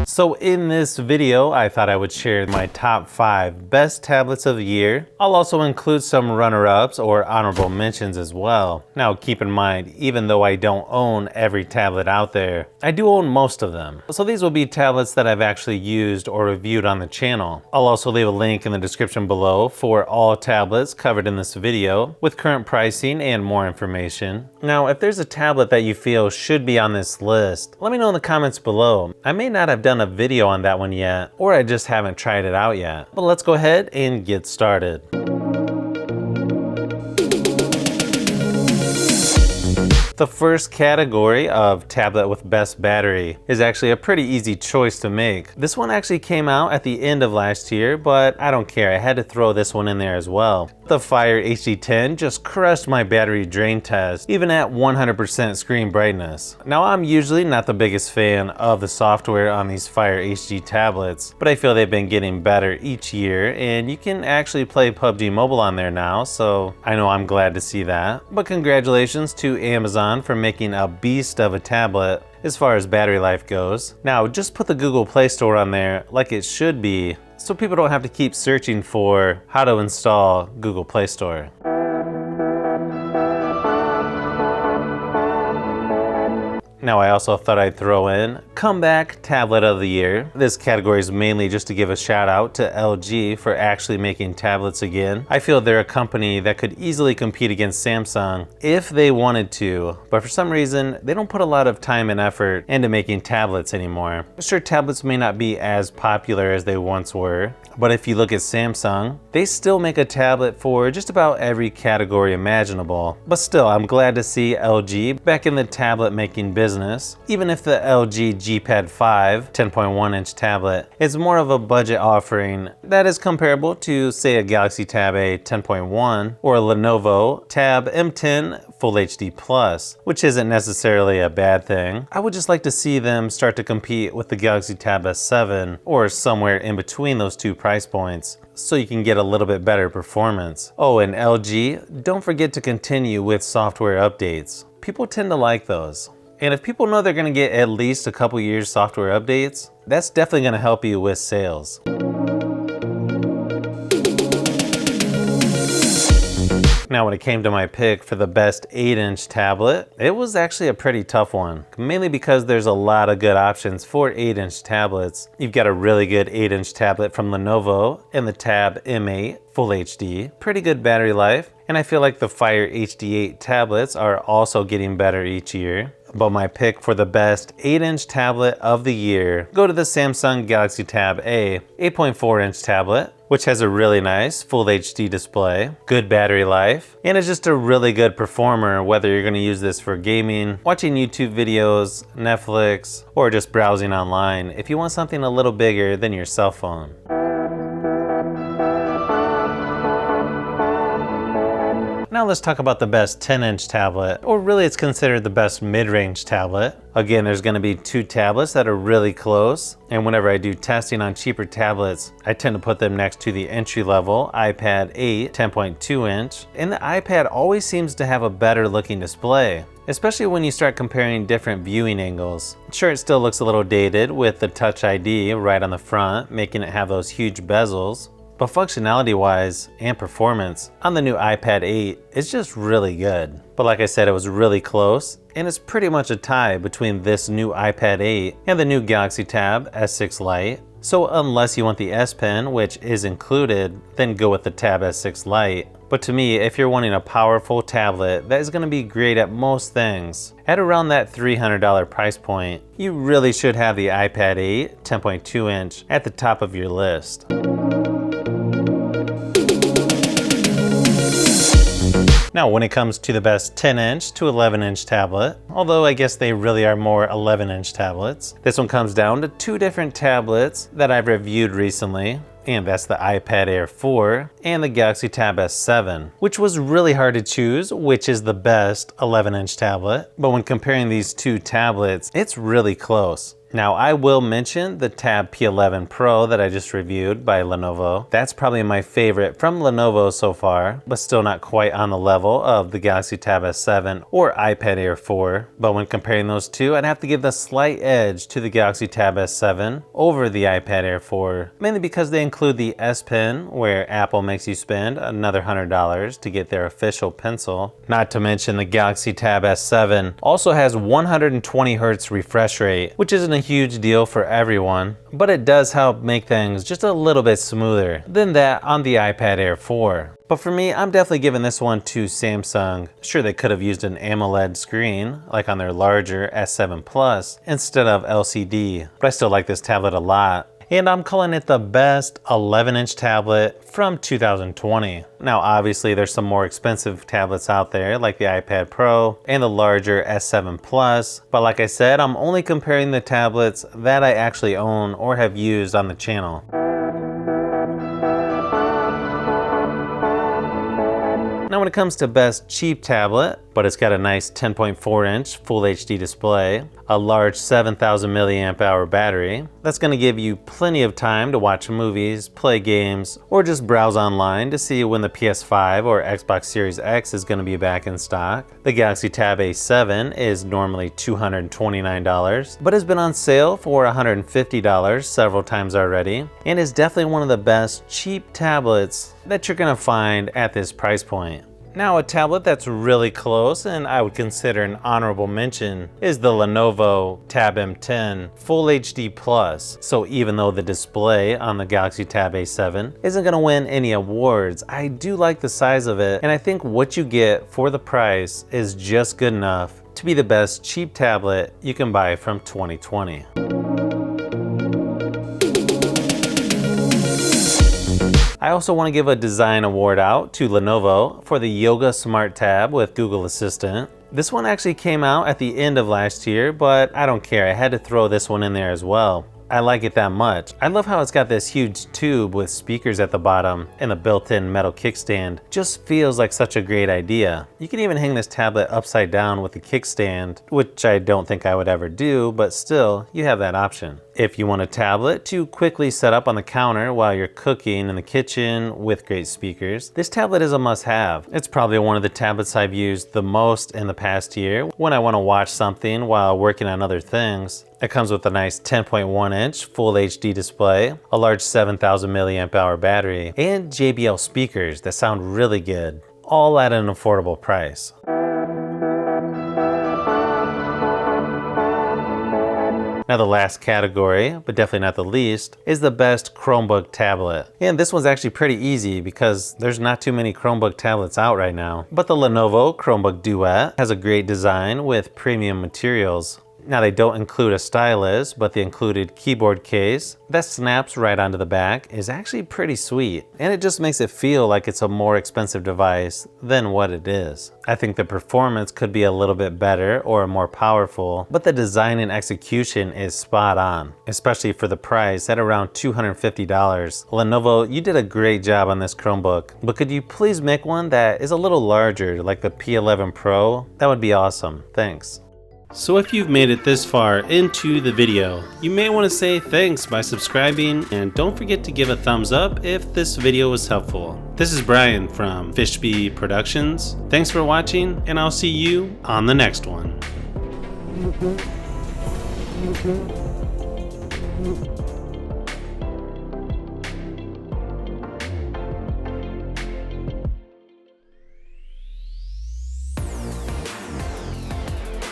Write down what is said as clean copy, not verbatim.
So in this video, I thought I would share my top 5 best tablets of the year. I'll also include some runner-ups or honorable mentions as well. Now keep in mind, even though I don't own every tablet out there, I do own most of them. So these will be tablets that I've actually used or reviewed on the channel. I'll also leave a link in the description below for all tablets covered in this video with current pricing and more information. Now, if there's a tablet that you feel should be on this list, let me know in the comments below. I may not have done a video on that one yet, or I just haven't tried it out yet. But let's go ahead and get started. The first category of tablet with best battery is actually a pretty easy choice to make. This one actually came out at the end of last year, but I don't care. I had to throw this one in there as well. The Fire HD10 just crushed my battery drain test, even at 100% screen brightness. Now, I'm usually not the biggest fan of the software on these Fire HD tablets, but I feel they've been getting better each year, and you can actually play PUBG Mobile on there now, so I know I'm glad to see that. But congratulations to Amazon for making a beast of a tablet as far as battery life goes. Now, just put the Google Play Store on there like it should be, so people don't have to keep searching for how to install Google Play Store. Now, I also thought I'd throw in Comeback Tablet of the Year. This category is mainly just to give a shout out to LG for actually making tablets again. I feel they're a company that could easily compete against Samsung if they wanted to, but for some reason, they don't put a lot of time and effort into making tablets anymore. Sure, tablets may not be as popular as they once were, but if you look at Samsung, they still make a tablet for just about every category imaginable. But still, I'm glad to see LG back in the tablet making business. Even if the LG G-Pad 5 10.1-inch tablet is more of a budget offering that is comparable to, say, a Galaxy Tab A 10.1 or a Lenovo Tab M10 Full HD Plus, which isn't necessarily a bad thing. I would just like to see them start to compete with the Galaxy Tab S7 or somewhere in between those two price points, so you can get a little bit better performance. Oh, and LG, don't forget to continue with software updates. People tend to like those. And if people know they're gonna get at least a couple years software updates, that's definitely gonna help you with sales. Now, when it came to my pick for the best 8-inch tablet, it was actually a pretty tough one, mainly because there's a lot of good options for 8-inch tablets. You've got a really good 8-inch tablet from Lenovo and the Tab M8 Full HD, pretty good battery life, and I feel like the Fire HD8 tablets are also getting better each year. But my pick for the best 8-inch tablet of the year go to the Samsung Galaxy Tab A 8.4-inch tablet, which has a really nice Full HD display, good battery life, and is just a really good performer whether you're going to use this for gaming, watching YouTube videos, Netflix, or just browsing online if you want something a little bigger than your cell phone. Now let's talk about the best 10-inch tablet, or really it's considered the best mid-range tablet. Again, there's gonna be two tablets that are really close, and whenever I do testing on cheaper tablets, I tend to put them next to the entry-level iPad 8 10.2-inch, and the iPad always seems to have a better looking display, especially when you start comparing different viewing angles. Sure, it still looks a little dated with the Touch ID right on the front, making it have those huge bezels. But functionality-wise and performance on the new iPad 8 is just really good. But like I said, it was really close, and it's pretty much a tie between this new iPad 8 and the new Galaxy Tab S6 Lite. So unless you want the S Pen, which is included, then go with the Tab S6 Lite. But to me, if you're wanting a powerful tablet that is going to be great at most things, at around that $300 price point, you really should have the iPad 8 10.2-inch at the top of your list. Now, when it comes to the best 10-inch to 11-inch tablet, although I guess they really are more 11-inch tablets, this one comes down to two different tablets that I've reviewed recently, and that's the iPad Air 4 and the Galaxy Tab S7, which was really hard to choose which is the best 11-inch tablet. But when comparing these two tablets, it's really close. Now I will mention the Tab P11 Pro that I just reviewed by Lenovo. That's probably my favorite from Lenovo so far, but still not quite on the level of the Galaxy Tab S7 or iPad Air 4. But when comparing those two, I'd have to give the slight edge to the Galaxy Tab S7 over the iPad Air 4, mainly because they include the S Pen, where Apple makes you spend another $100 to get their official pencil. Not to mention the Galaxy Tab S7 also has 120 Hz refresh rate, which isn't a huge deal for everyone, but it does help make things just a little bit smoother than that on the iPad Air 4. But for me, I'm definitely giving this one to Samsung. Sure, they could have used an AMOLED screen, like on their larger S7 Plus, instead of LCD, but I still like this tablet a lot. And I'm calling it the best 11-inch tablet from 2020. Now obviously there's some more expensive tablets out there like the iPad Pro and the larger S7 Plus, but like I said, I'm only comparing the tablets that I actually own or have used on the channel. Now when it comes to best cheap tablet, but it's got a nice 10.4-inch Full HD display, a large 7,000 milliamp hour battery, that's going to give you plenty of time to watch movies, play games, or just browse online to see when the PS5 or Xbox Series X is going to be back in stock. The Galaxy Tab A7 is normally $229, but has been on sale for $150 several times already, and is definitely one of the best cheap tablets that you're going to find at this price point. Now a tablet that's really close and I would consider an honorable mention is the Lenovo Tab M10 Full HD Plus. So even though the display on the Galaxy Tab A7 isn't going to win any awards, I do like the size of it, and I think what you get for the price is just good enough to be the best cheap tablet you can buy from 2020. I also want to give a design award out to Lenovo for the Yoga Smart Tab with Google Assistant. This one actually came out at the end of last year, but I don't care. I had to throw this one in there as well. I like it that much. I love how it's got this huge tube with speakers at the bottom and the built-in metal kickstand. Just feels like such a great idea. You can even hang this tablet upside down with the kickstand, which I don't think I would ever do, but still, you have that option. If you want a tablet to quickly set up on the counter while you're cooking in the kitchen with great speakers, this tablet is a must-have. It's probably one of the tablets I've used the most in the past year when I want to watch something while working on other things. It comes with a nice 10.1-inch Full HD display, a large 7,000 milliamp hour battery, and JBL speakers that sound really good, all at an affordable price. Now the last category, but definitely not the least, is the best Chromebook tablet. And this one's actually pretty easy because there's not too many Chromebook tablets out right now. But the Lenovo Chromebook Duet has a great design with premium materials. Now they don't include a stylus, but the included keyboard case that snaps right onto the back is actually pretty sweet, and it just makes it feel like it's a more expensive device than what it is. I think the performance could be a little bit better or more powerful, but the design and execution is spot on, especially for the price at around $250. Lenovo, you did a great job on this Chromebook, but could you please make one that is a little larger, like the P11 Pro? That would be awesome. Thanks. So if you've made it this far into the video, you may want to say thanks by subscribing, and don't forget to give a thumbs up if this video was helpful. This is Brian from Fishbee Productions. Thanks for watching, and I'll see you on the next one.